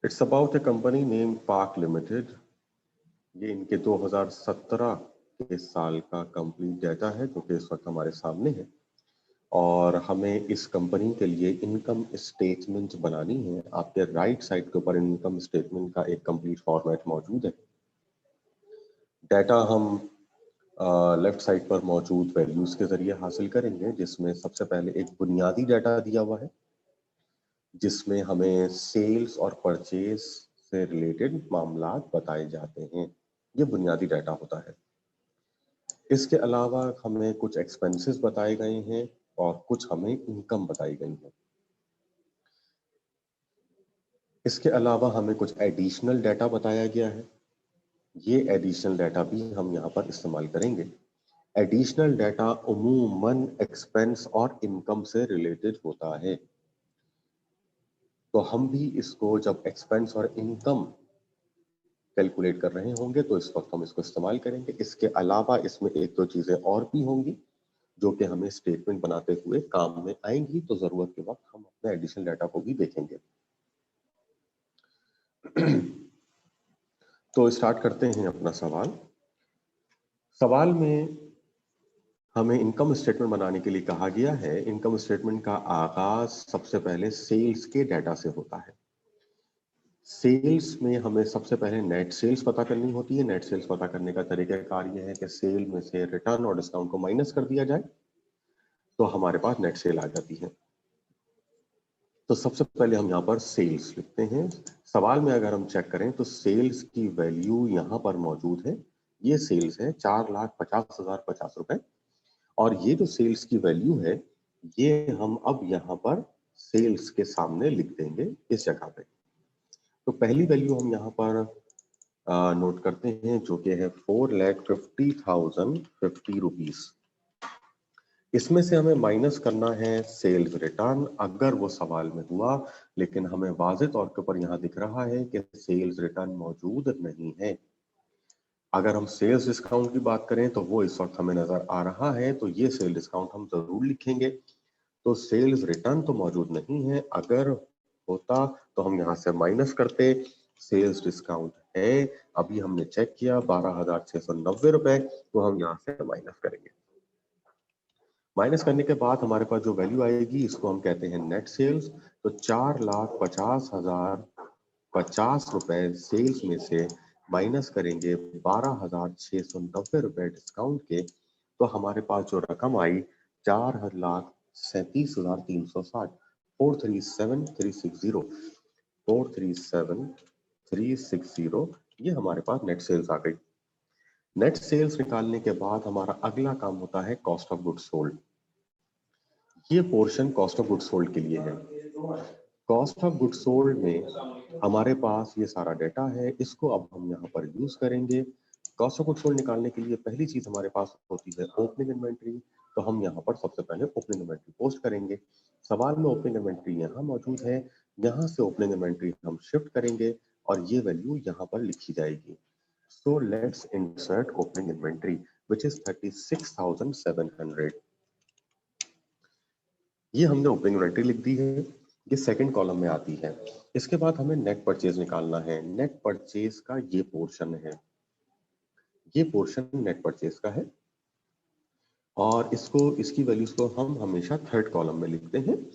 It's about A company name park limited. ये इनके 2017 के साल का कंप्लीट डाटा है जो कि इस वक्त हमारे सामने है और हमें इस कंपनी के लिए इनकम स्टेटमेंट बनानी है। आपके राइट साइड के ऊपर इनकम स्टेटमेंट का एक कंप्लीट फॉर्मेट मौजूद है। डाटा हम लेफ्ट साइड पर मौजूद वैल्यूज के जरिए हासिल करेंगे, जिसमें सबसे पहले एक बुनियादी डाटा दिया हुआ है जिसमें हमें सेल्स और परचेज से रिलेटेड मामला बताए जाते हैं। ये बुनियादी डाटा होता है। इसके अलावा हमें कुछ एक्सपेंसेस बताए गए हैं और कुछ हमें इनकम बताई गई है। इसके अलावा हमें कुछ एडिशनल डाटा बताया गया है। ये एडिशनल डाटा भी हम यहाँ पर इस्तेमाल करेंगे। एडिशनल डाटा उमूमन एक्सपेंस और इनकम से रिलेटेड होता है, तो हम भी इसको जब एक्सपेंस और इनकम कैलकुलेट कर रहे होंगे तो इस वक्त हम इसको इस्तेमाल करेंगे। इसके अलावा इसमें एक दो चीजें और भी होंगी जो कि हमें स्टेटमेंट बनाते हुए काम में आएंगी, तो जरूरत के वक्त हम अपने एडिशनल डाटा को भी देखेंगे। तो स्टार्ट करते हैं अपना सवाल। सवाल में हमें इनकम स्टेटमेंट बनाने के लिए कहा गया है। इनकम स्टेटमेंट का आगाज सबसे पहले सेल्स के डाटा से होता है। सेल्स में हमें सबसे पहले नेट सेल्स पता करनी होती है। नेट सेल्स पता करने का तरीकाकार ये है कि सेल में से रिटर्न और डिस्काउंट को माइनस कर दिया जाए तो हमारे पास नेट सेल आ जाती है। तो सबसे पहले हम यहाँ पर सेल्स लिखते हैं। सवाल में अगर हम चेक करें तो सेल्स की वैल्यू यहाँ पर मौजूद है। ये सेल्स है 4,50,050 रुपए और ये जो सेल्स की वैल्यू है ये हम अब यहाँ पर सेल्स के सामने लिख देंगे इस जगह पे। तो पहली वैल्यू हम यहाँ पर नोट करते हैं जो कि है 4,50,050 रुपीज। इसमें से हमें माइनस करना है सेल्स रिटर्न अगर वो सवाल में हुआ, लेकिन हमें वाज़ेह तौर के ऊपर यहाँ दिख रहा है कि सेल्स रिटर्न मौजूद नहीं है। अगर हम सेल्स डिस्काउंट की बात करें तो वो इस वक्त हमें नजर आ रहा है, तो ये सेल डिस्काउंट हम जरूर लिखेंगे। तो सेल्स रिटर्न तो मौजूद नहीं है, अगर होता तो हम यहाँ से माइनस करते। सेल्स डिस्काउंट है, अभी हमने चेक किया 12,690 रुपए, तो हम यहाँ से माइनस करेंगे। माइनस करने के बाद हमारे पास जो वैल्यू आएगी इसको हम कहते हैं नेट सेल्स। तो 4,50,050 रुपए सेल्स में से माइनस करेंगे 12,690 रुपए डिस्काउंट के, तो हमारे पास जो रकम आई 4,37,360 437,360 437,360 ये हमारे पास नेट सेल्स आ गई। नेट सेल्स निकालने के बाद हमारा अगला काम होता है कॉस्ट ऑफ गुड्स सोल्ड। ये portion cost of goods sold के लिए है। कॉस्ट ऑफ गुड्स सोल्ड में हमारे पास ये सारा डाटा है, इसको अब हम यहाँ पर यूज करेंगे। कॉस्ट ऑफ गुड्स सोल्ड निकालने के लिए पहली चीज हमारे पास होती है ओपनिंग इन्वेंट्री। तो हम यहाँ पर सबसे पहले ओपनिंग इन्वेंट्री पोस्ट करेंगे। सवाल में ओपनिंग इन्वेंट्री यहाँ मौजूद है, यहाँ से ओपनिंग इन्वेंट्री हम शिफ्ट करेंगे और ये वैल्यू यहाँ पर लिखी जाएगी। So let's insert opening inventory which is 36,700। ये हमने ओपनिंग इन्वेंट्री लिख दी है, ये सेकंड कॉलम में आती है। इसके बाद हमें नेट परचेज निकालना है। नेट परचेज का ये पोर्शन है, ये पोर्शन नेट परचेज का है और इसकी वैल्यूज को हम हमेशा थर्ड कॉलम में लिखते हैं।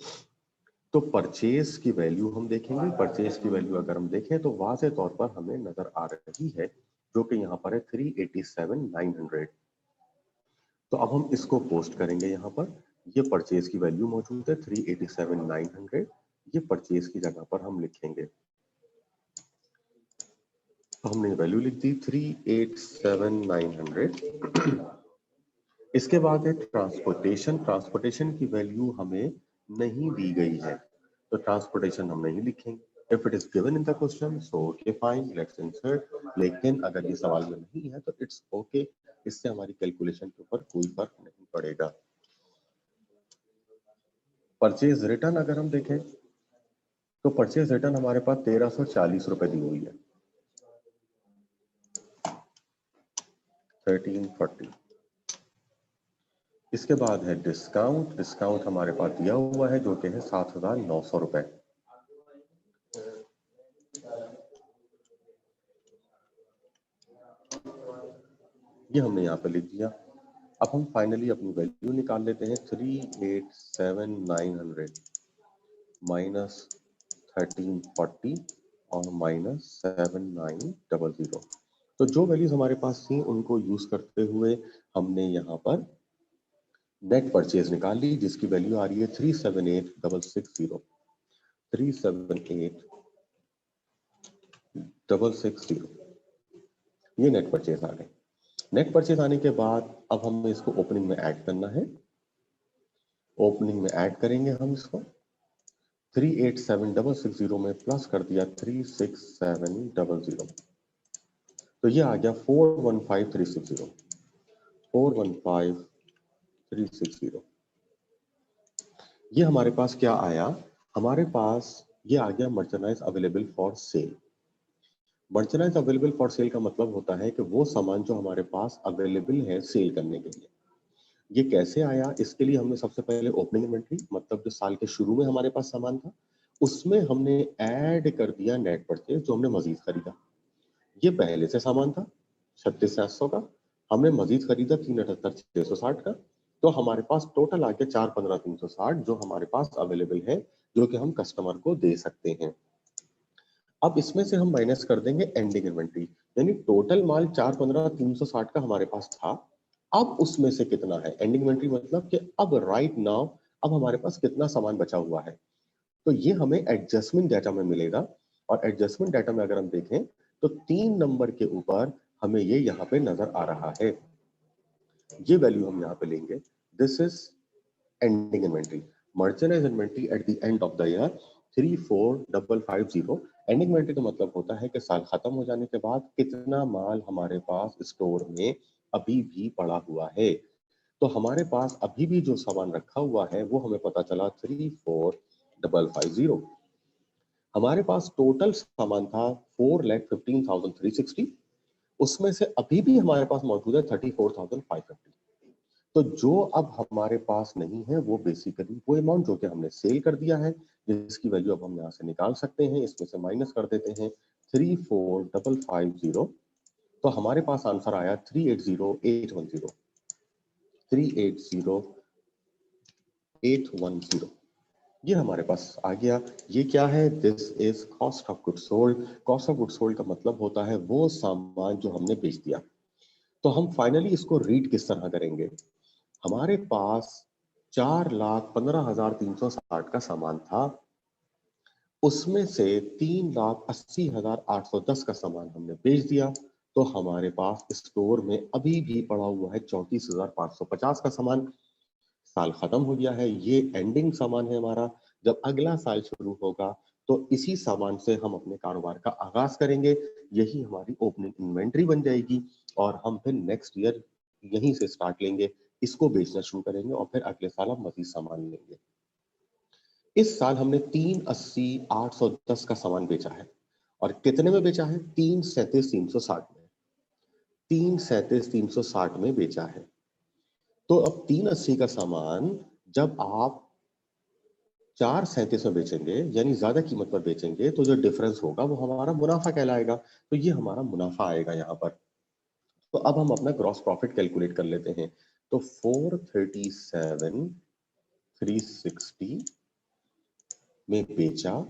तो परचेज की वैल्यू हम देखेंगे। परचेज की वैल्यू अगर हम देखें तो वाज़ेह तौर पर हमें नजर आ रही है जो कि यहाँ पर है 387,900। तो अब हम इसको पोस्ट करेंगे यहाँ पर। ये परचेज की वैल्यू मौजूद है 387,900, ये परचेज की जगह पर हम लिखेंगे। तो हमने वैल्यू लिख दी 387,900। इसके बाद है ट्रांसपोर्टेशन। ट्रांसपोर्टेशन की वैल्यू हमें नहीं दी गई है, तो ट्रांसपोर्टेशन हम नहीं लिखेंगे। If it is given in the question so okay fine let's insert, लेकिन अगर ये सवाल में नहीं है तो इट्स ओके, इससे हमारी कैलकुलेशन के ऊपर कोई फर्क नहीं पड़ेगा। परचेज रिटर्न अगर हम देखें तो परचेज रिटर्न हमारे पास 1,340 रुपए दी हुई है, 1340। इसके बाद है डिस्काउंट। डिस्काउंट हमारे पास दिया हुआ है जो कि है 7,900 रुपए। ये हमने यहाँ पे लिख दिया। अब हम फाइनली अपनी वैल्यू निकाल लेते हैं। 387,900 माइनस 1340 और माइनस 7900। तो जो वैल्यूज हमारे पास थी उनको यूज करते हुए हमने यहाँ पर नेट परचेज निकाल ली, जिसकी वैल्यू आ रही है 378,660। 378,660 ये नेट परचेज आ गए। नेट परचेज आने के बाद अब हमें इसको ओपनिंग में ऐड करना है। ओपनिंग में ऐड करेंगे हम इसको। 387,660 में प्लस कर दिया 36700, तो ये आ गया 415360। 415360 ये हमारे पास क्या आया? हमारे पास ये आ गया merchandise available for sale. Merchandise available for sale का मतलब होता है कि वो सामान जो हमारे पास अवेलेबल है सेल करने के लिए। ये कैसे आया? इसके लिए हमने सबसे पहले ओपनिंग इन्वेंट्री, मतलब जो साल के शुरू में हमारे पास सामान था, उसमें हमने ऐड कर दिया नेट परचेज जो हमने मजीद खरीदा। ये पहले से सामान था 36,700 का, हमने मजीद खरीदा 3,78,660 का, तो हमारे पास टोटल आ गया 415,360 जो हमारे पास अवेलेबल है, जो कि हम कस्टमर को दे सकते हैं। अब इसमें से हम माइनस कर देंगे एंडिंग इन्वेंट्री, यानी टोटल माल 415,360 का हमारे पास था, अब उसमें से कितना है एंडिंग इन्वेंट्री, मतलब कि अब राइट नाउ अब हमारे पास कितना सामान बचा हुआ है। तो ये हमें एडजस्टमेंट डाटा में मिलेगा, और एडजस्टमेंट डाटा में अगर हम देखें तो 3 नंबर के ऊपर हमें ये यहाँ पे नजर आ रहा है। ये वैल्यू हम यहाँ पे लेंगे। This is ending inventory, merchandise inventory at the end of the year 34,550। Ending inventory का मतलब होता है कि साल खत्म हो जाने के बाद कितना माल हमारे पास स्टोर में अभी भी पड़ा हुआ है। तो हमारे पास अभी भी जो सामान रखा हुआ है वो हमें पता चला 34,550। हमारे पास टोटल सामान था 4,15,360, उसमें से अभी भी हमारे पास मौजूद है 34,550। तो जो अब हमारे पास नहीं है वो बेसिकली वो अमाउंट जो कि हमने सेल कर दिया है, जिसकी वैल्यू अब हम यहाँ से निकाल सकते हैं। इसमें से माइनस कर देते हैं 34,550, तो हमारे पास आंसर आया 380,810। 380,810 ये हमारे पास आ गया। ये क्या है? This is cost of goods sold. Cost of goods sold का मतलब होता है वो सामान जो हमने बेच दिया। तो हम फाइनली इसको रीड किस तरह करेंगे? हमारे पास 4,15,360 का सामान था, उसमें से 3,80,810 का सामान हमने बेच दिया, तो हमारे पास स्टोर में अभी भी पड़ा हुआ है 34,550 का सामान। साल खत्म हो गया है, ये एंडिंग सामान है हमारा। जब अगला साल शुरू होगा तो इसी सामान से हम अपने कारोबार का आगाज करेंगे, यही हमारी ओपनिंग इन्वेंट्री बन जाएगी, और हम फिर नेक्स्ट ईयर यहीं से स्टार्ट लेंगे, इसको बेचना शुरू करेंगे, और फिर अगले साल हम मजीद सामान लेंगे। इस साल हमने 380,810 का सामान बेचा है, और कितने में बेचा है? 337,360 में। 337,360 में बेचा है। तो अब 380 का सामान जब आप 437 में बेचेंगे, यानी ज्यादा कीमत पर बेचेंगे, तो जो डिफरेंस होगा वो हमारा मुनाफा कहलाएगा। तो ये हमारा मुनाफा आएगा यहाँ पर। तो अब हम अपना ग्रॉस प्रॉफिट कैलकुलेट कर लेते हैं। तो 437,360 में बेचा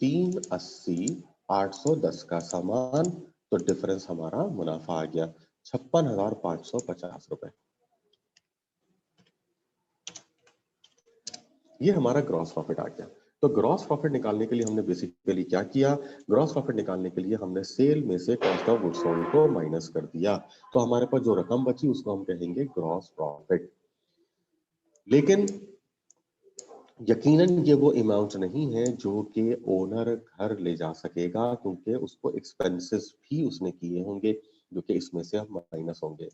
380,810 का सामान, तो डिफरेंस हमारा मुनाफा आ गया 56,550 रुपए। ये हमारा ग्रॉस प्रॉफिट आ गया। तो ग्रॉस प्रॉफिट निकालने के लिए हमने बेसिकली क्या किया? ग्रॉस प्रॉफिट निकालने के लिए हमने सेल में से कॉस्ट ऑफ गुड्स सोल्ड को माइनस कर दिया, तो हमारे पास जो रकम बची उसको हम कहेंगे ग्रॉस प्रॉफिट। लेकिन यकीनन ये वो अमाउंट नहीं है जो कि ओनर घर ले जा सकेगा, क्योंकि उसको एक्सपेंसेस भी उसने किए होंगे जो कि इसमें से अब माइनस होंगे।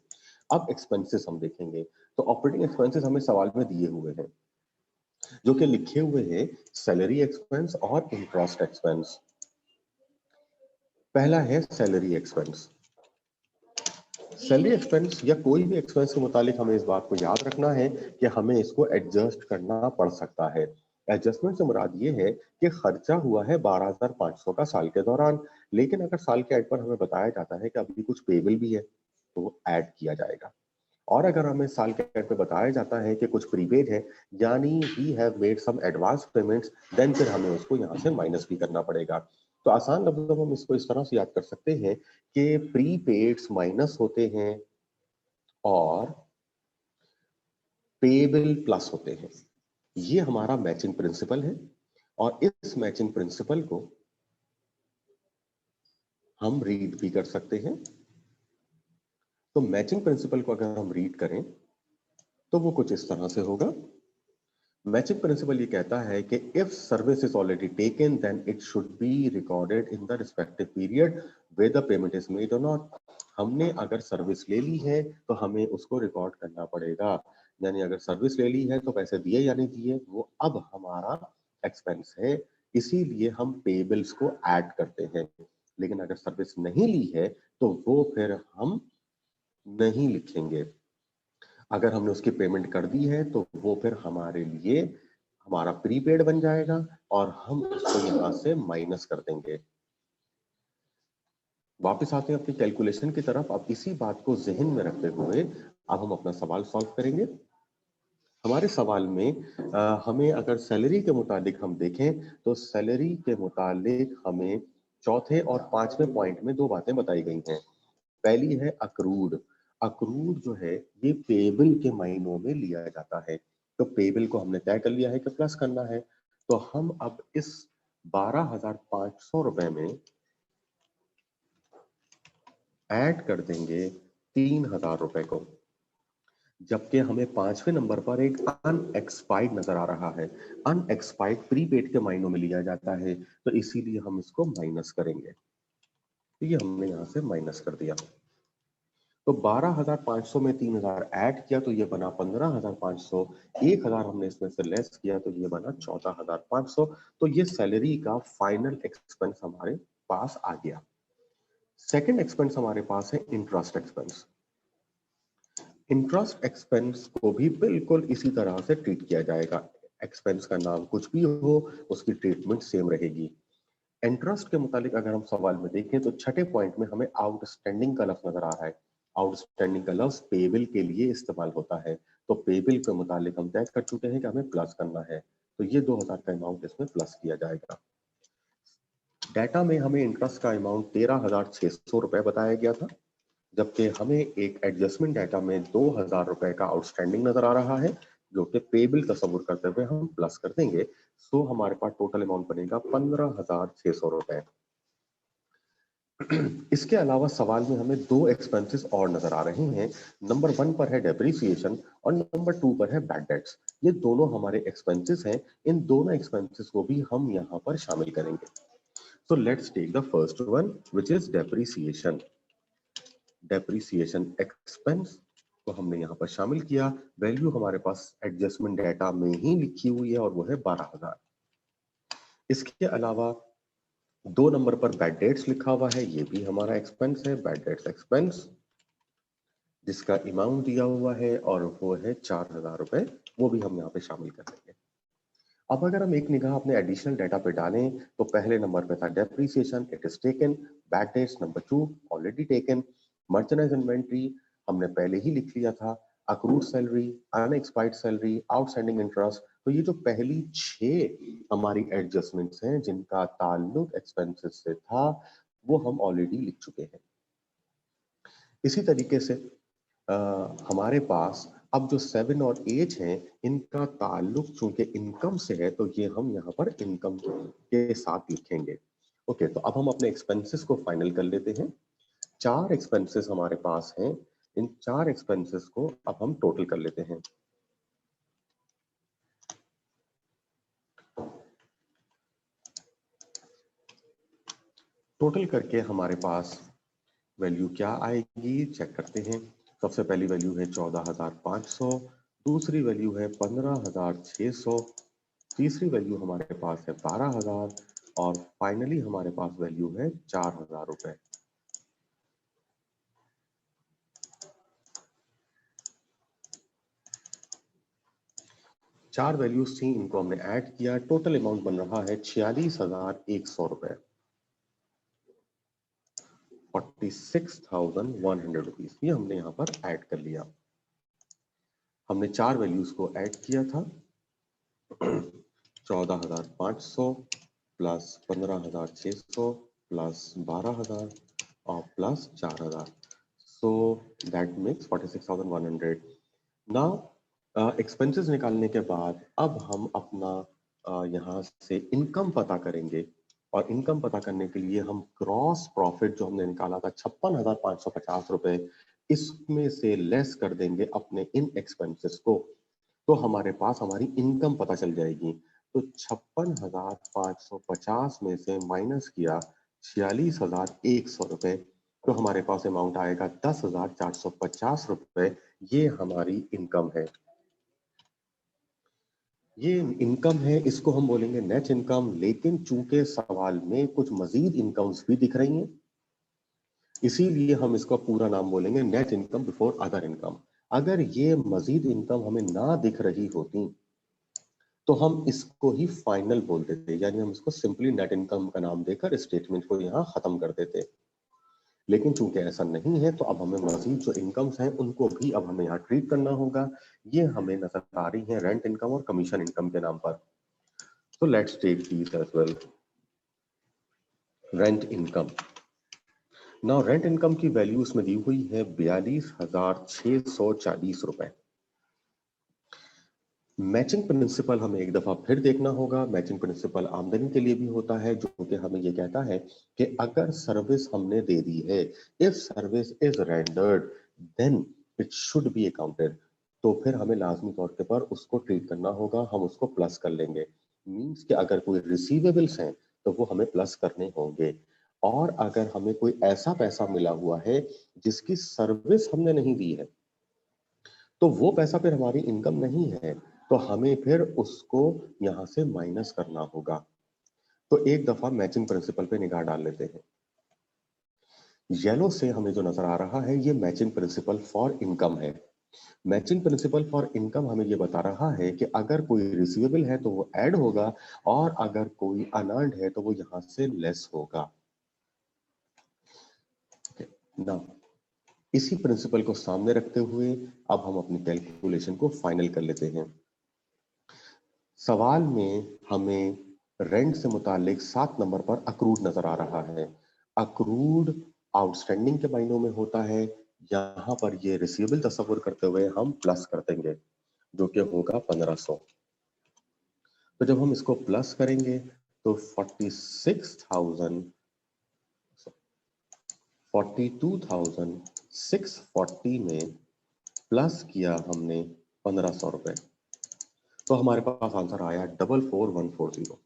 अब एक्सपेंसेस हम देखेंगे, तो ऑपरेटिंग एक्सपेंसेस हमें सवाल में दिए हुए हैं, जो कि लिखे हुए हैं सैलरी एक्सपेंस और इंटरेस्ट एक्सपेंस। पहला है सैलरी एक्सपेंस। सैलरी एक्सपेंस या कोई भी एक्सपेंस के मुतालिक हमें इस बात को याद रखना है कि हमें इसको एडजस्ट करना पड़ सकता है। एडजस्टमेंट से मुराद ये है कि खर्चा हुआ है 12,500 का साल के दौरान, लेकिन अगर साल के एंड पर हमें बताया जाता है कि अभी कुछ पेबल भी है, तो वो ऐड किया जाएगा। और अगर हमें साल के एंड पे बताया जाता है कि कुछ प्रीपेड है, यानी we have made some advance payments, then फिर हमें उसको यहाँ से माइनस भी करना पड़ेगा। तो आसान लफ्जों में हम इसको इस तरह से याद कर सकते हैं कि प्रीपेड्स माइनस होते हैं और पेएबल प्लस होते हैं। ये हमारा मैचिंग प्रिंसिपल है और इस मैचिंग प्रिंसिपल को हम रीड भी कर सकते हैं। तो मैचिंग प्रिंसिपल को अगर हम रीड करें तो वो कुछ इस तरह से होगा। मैचिंग प्रिंसिपल ये कहता है कि if service is already taken then it should be recorded in the respective period whether payment is made और नॉट। हमने अगर सर्विस ले ली है तो हमें उसको रिकॉर्ड करना पड़ेगा, यानी अगर सर्विस ले ली है तो पैसे दिए या नहीं दिए वो अब हमारा एक्सपेंस है, इसीलिए हम पेबल्स को ऐड करते हैं। लेकिन अगर सर्विस नहीं ली है तो वो फिर हम नहीं लिखेंगे। अगर हमने उसकी पेमेंट कर दी है तो वो फिर हमारे लिए हमारा प्रीपेड बन जाएगा और हम उसको यहां से माइनस कर देंगे। वापस आते हैं अपनी कैलकुलेशन की तरफ। अब इसी बात को जहन में रखते हुए अब हम अपना सवाल सॉल्व करेंगे। हमारे सवाल में हमें अगर सैलरी के मुताबिक हम देखें तो सैलरी के मुताबिक हमें चौथे और पांचवें पॉइंट में दो बातें बताई गई हैं। पहली है अक्रूड। अक्रूड जो है ये पेबल के महीनों में लिया जाता है, तो पेबल को हमने तय कर लिया है कि प्लस करना है। तो हम अब इस 12,500 रुपए में ऐड कर देंगे 3,000 रुपए को, जबकि हमें पांचवें नंबर पर एक अनएक्सपायर्ड नजर आ रहा है। अनएक्सपायर्ड प्रीपेड के महीनों में लिया जाता है, तो इसीलिए हम इसको माइनस करेंगे। तो ये हमने यहां से माइनस कर दिया। तो 12,500 में 3,000 ऐड किया तो ये बना 15,500। 1,000 हमने इसमें से लेस किया तो ये बना 14,500। तो ये सैलरी का फाइनल एक्सपेंस हमारे पास आ गया। सेकंड एक्सपेंस हमारे पास है इंटरेस्ट एक्सपेंस। इंटरेस्ट एक्सपेंस को भी बिल्कुल इसी तरह से ट्रीट किया जाएगा। एक्सपेंस का नाम कुछ भी हो, उसकी ट्रीटमेंट सेम रहेगी। इंटरेस्ट के मुतालिक अगर हम सवाल में देखें तो छठे पॉइंट में हमें आउटस्टैंडिंग का लफ्ज नजर आ रहा है। आउटस्टैंडिंग का लफ्ज पेबल के लिए इस्तेमाल होता है, तो पेबल के मुतालिक हम तय कर चुके हैं कि हमें प्लस करना है, तो ये 2,000 का अमाउंट इसमें प्लस किया जाएगा। डाटा में हमें इंटरेस्ट का अमाउंट 13,600 रुपए बताया गया था, जबकि हमें एक एडजस्टमेंट डाटा में 2,000 रुपए का आउटस्टैंडिंग नजर आ रहा है, जो कि पेबल तस्वुर करते हुए हम प्लस कर देंगे। सो हमारे पास टोटल अमाउंट बनेगा 15,600 रुपए। इसके अलावा सवाल में हमें दो एक्सपेंसेस और नजर आ रहे हैं। नंबर 1 पर है डेप्रिसिएशन और नंबर 2 पर है बैड डेट्स। ये दोनों हमारे एक्सपेंसेस हैं। इन दोनों एक्सपेंसेस को भी हम यहाँ पर शामिल करेंगे। So let's take the first one which is depreciation. Depreciation expense को हमने यहाँ पर शामिल किया। वैल्यू हमारे पास एडजस्टमेंट डाटा में ही लिखी हुई है और वो है 12,000। इसके अलावा 2 नंबर पर बैड डेट्स लिखा हुआ है, ये भी हमारा एक्सपेंस है, बैड डेट्स एक्सपेंस, जिसका अमाउंट दिया हुआ है और वो है 4,000 रुपए, वो भी हम यहाँ पे शामिल कर देंगे। अब अगर हम एक निगाह अपने एडिशनल डाटा पे डालें तो पहले नंबर पे था depreciation, it is taken. Bad debts number 2 already taken. Merchandise inventory हमने पहले ही लिख लिया था। Accrued salary, unexpired salary, outstanding interest, तो ये जो पहली 6 हमारी एडजस्टमेंट्स हैं जिनका ताल्लुक एक्सपेंसेस से था, वो हम ऑलरेडी लिख चुके हैं। इसी तरीके से हमारे पास अब जो 7 और 8 हैं, इनका ताल्लुक चूंकि इनकम से है तो ये हम यहाँ पर इनकम के साथ लिखेंगे। ओके, तो अब हम अपने एक्सपेंसेस को फाइनल कर लेते हैं। 4 एक्सपेंसेस हमारे पास हैं। इन 4 एक्सपेंसेस को अब हम टोटल कर लेते हैं। टोटल करके हमारे पास वैल्यू क्या आएगी, चेक करते हैं। सबसे पहली वैल्यू है 14,500, दूसरी वैल्यू है 15,600, तीसरी वैल्यू हमारे पास है 12,000 और फाइनली हमारे पास वैल्यू है 4,000 रुपए। चार वैल्यूज थी, इनको हमने ऐड किया, टोटल अमाउंट बन रहा है 46,100 रुपए। 46,100 रुपीज, ये हमने यहाँ पर ऐड कर लिया। हमने 4 वैल्यूज को ऐड किया था 14,500 प्लस 15,600 प्लस 12,000 और plus 4,000, so that makes 46,100। Now expenses निकालने के बाद अब हम अपना यहाँ से इनकम पता करेंगे, और इनकम पता करने के लिए हम ग्रॉस प्रॉफिट जो हमने निकाला था 56,550 रुपए, इसमें से लेस कर देंगे अपने इन एक्सपेंसेस को, तो हमारे पास हमारी इनकम पता चल जाएगी। तो 56,550 में से माइनस किया 46,100 रुपए, तो हमारे पास अमाउंट आएगा 10,450 रुपए। ये हमारी इनकम है, ये इनकम है, इसको हम बोलेंगे नेट इनकम। लेकिन चूंकि सवाल में कुछ मजीद इनकम्स भी दिख रही हैं, इसीलिए हम इसका पूरा नाम बोलेंगे net income before other income. अगर ये मजीद इनकम हमें ना दिख रही होती तो हम इसको ही फाइनल बोल देते, यानी हम इसको सिंपली नेट इनकम का नाम देकर स्टेटमेंट को यहाँ खत्म कर देते। लेकिन चूंकि ऐसा नहीं है तो अब हमें मजीद जो इनकम्स हैं उनको भी अब हमें यहाँ ट्रीट करना होगा। ये हमें नजर आ रही है रेंट इनकम और कमीशन इनकम के नाम पर। So let's take these as well. Rent income. Now rent income की वैल्यू इसमें दी हुई है 42,640 रुपए। मैचिंग प्रिंसिपल हमें एक दफा फिर देखना होगा। मैचिंग प्रिंसिपल आमदनी के लिए भी होता है, जो कि हमें ये कहता है कि अगर सर्विस हमने दे दी है, if service is rendered then it should be accounted, तो फिर हमें लाजमी तौर के पर उसको ट्रीट करना होगा, हम उसको प्लस कर लेंगे। मींस कि अगर कोई रिसीवेबल्स हैं तो वो हमें प्लस करने होंगे, और अगर हमें कोई ऐसा पैसा मिला हुआ है जिसकी सर्विस हमने नहीं दी है तो वो पैसा फिर हमारी इनकम नहीं है, तो हमें फिर उसको यहां से माइनस करना होगा। तो एक दफा मैचिंग प्रिंसिपल पे निगाह डाल लेते हैं। येलो से हमें जो नजर आ रहा है ये मैचिंग प्रिंसिपल फॉर इनकम है। मैचिंग प्रिंसिपल फॉर इनकम हमें ये बता रहा है कि अगर कोई रिसीवेबल है तो वो ऐड होगा, और अगर कोई अनअर्न्ड है तो वो यहां से लेस होगा। ना इसी प्रिंसिपल को सामने रखते हुए अब हम अपनी कैलकुलेशन को फाइनल कर लेते हैं। सवाल में हमें रेंट से मुतालिक 7 नंबर पर अक्रूड नजर आ रहा है। अक्रूड आउटस्टैंडिंग के मायनों में होता है, यहां पर ये रिसीवेबल तस्वुर करते हुए हम प्लस कर देंगे, जो कि होगा 1500। तो जब हम इसको प्लस करेंगे तो 42,640 में प्लस किया हमने 1500 रुपए, तो हमारे पास आंसर आया 44,140।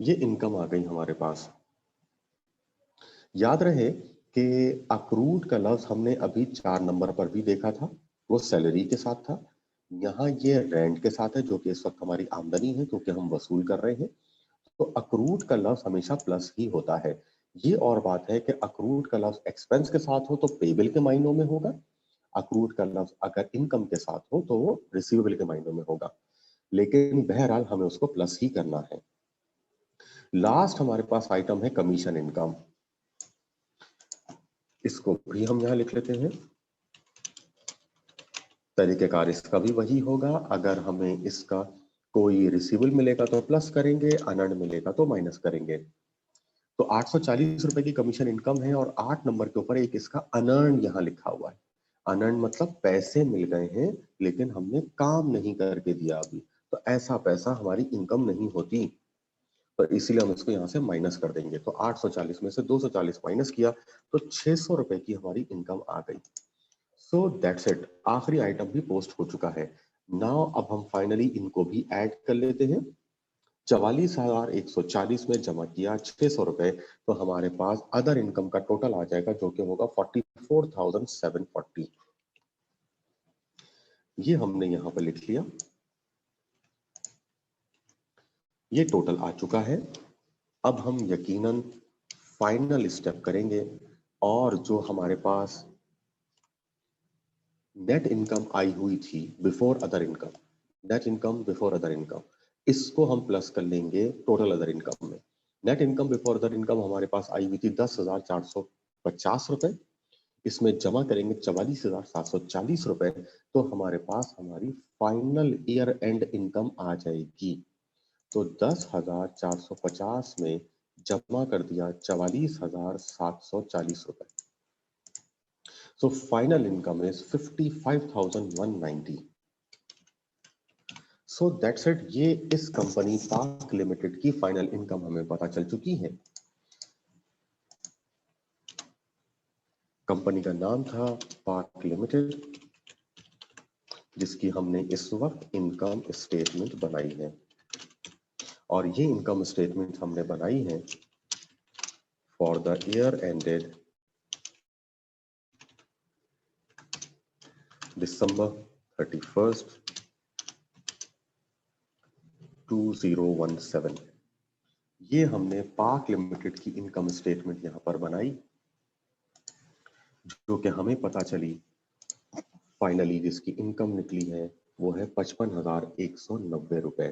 ये इनकम आ गई हमारे पास। याद रहे कि अक्रूड का लफ्ज हमने अभी 4 नंबर पर भी देखा था, वो सैलरी के साथ था। यहाँ ये रेंट के साथ है, जो कि इस वक्त हमारी आमदनी है क्योंकि हम वसूल कर रहे हैं। तो अक्रूड का लफ्ज हमेशा प्लस ही होता है। ये और बात है कि अक्रूड का लफ्ज एक्सपेंस के साथ हो तो पेबल के मायनों में होगा, अक्रूड का लफ्ज अगर इनकम के साथ हो तो वो रिसीवेबल के मायनों में होगा, लेकिन बहरहाल हमें उसको प्लस ही करना है। लास्ट हमारे पास आइटम है कमीशन इनकम, इसको भी हम यहां लिख लेते हैं। तरीकेकार इसका भी वही होगा, अगर हमें इसका कोई रिसीवेबल मिलेगा तो प्लस करेंगे, अनअर्न्ड मिलेगा तो माइनस करेंगे। तो 840 रुपए की कमीशन इनकम है, और 8 नंबर के ऊपर एक इसका अनअर्न्ड यहाँ लिखा हुआ है। अनअर्न्ड मतलब पैसे मिल गए हैं लेकिन हमने काम नहीं करके दिया अभी, तो ऐसा पैसा हमारी इनकम नहीं होती, तो इसीलिए हम इसको यहाँ से माइनस कर देंगे। तो 840 में से 240 माइनस किया तो 600 रुपए की हमारी इनकम आ गई। सो दैट्स इट, आखिरी आइटम भी पोस्ट हो चुका है। नाउ अब हम फाइनली इनको भी ऐड कर लेते हैं। 44,140 में जमा किया 600 रुपए, तो हमारे पास अदर इनकम का टोटल आ जाएगा, जो कि होगा 44,740। ये हमने यहां पर लिख लिया, ये टोटल आ चुका है। अब हम यकीनन फाइनल स्टेप करेंगे, और जो हमारे पास नेट इनकम आई हुई थी before other income, net income before other income, इसको हम प्लस कर लेंगे टोटल अदर इनकम में। Net income before other income हमारे पास आई हुई थी 10,450 रुपए, इसमें जमा करेंगे 44,740 रुपए, तो हमारे पास हमारी फाइनल ईयर एंड इनकम आ जाएगी। तो 10,450 में जमा कर दिया 44,740 रुपए। So final income is 55,190. So that's it. ये इस कंपनी पाक लिमिटेड की फाइनल इनकम हमें पता चल चुकी है। कंपनी का नाम था पाक लिमिटेड, जिसकी हमने इस वक्त इनकम स्टेटमेंट बनाई है, और ये इनकम स्टेटमेंट हमने बनाई है for the year ended December 31st, 2017। ये हमने पाक लिमिटेड की इनकम स्टेटमेंट यहां पर बनाई, जो कि हमें पता चली फाइनली जिसकी इनकम निकली है वो है 55,190 रुपए।